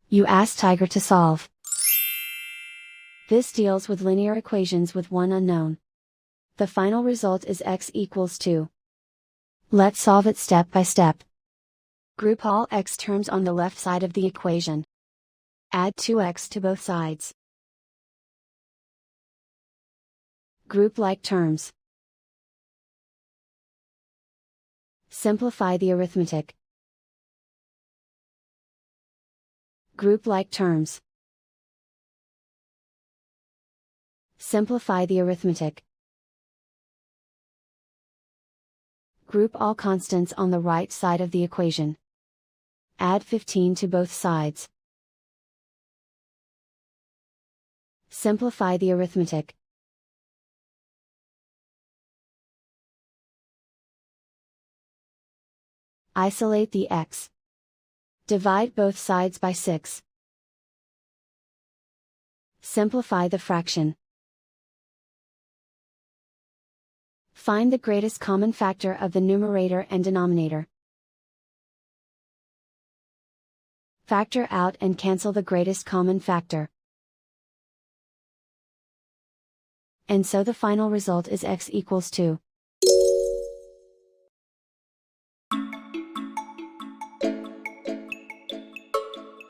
You ask Tiger to solve. This deals with linear equations with one unknown. The final result is x equals 2. Let's solve it step by step. Group all x terms on the left side of the equation. Add 2x to both sides. Group like terms. Simplify the arithmetic. Group like terms. Simplify the arithmetic. Group all constants on the right side of the equation. Add 15 to both sides. Simplify the arithmetic. Isolate the x. Divide both sides by 6. Simplify the fraction. Find the greatest common factor of the numerator and denominator. Factor out and cancel the greatest common factor. And so the final result is x equals 2.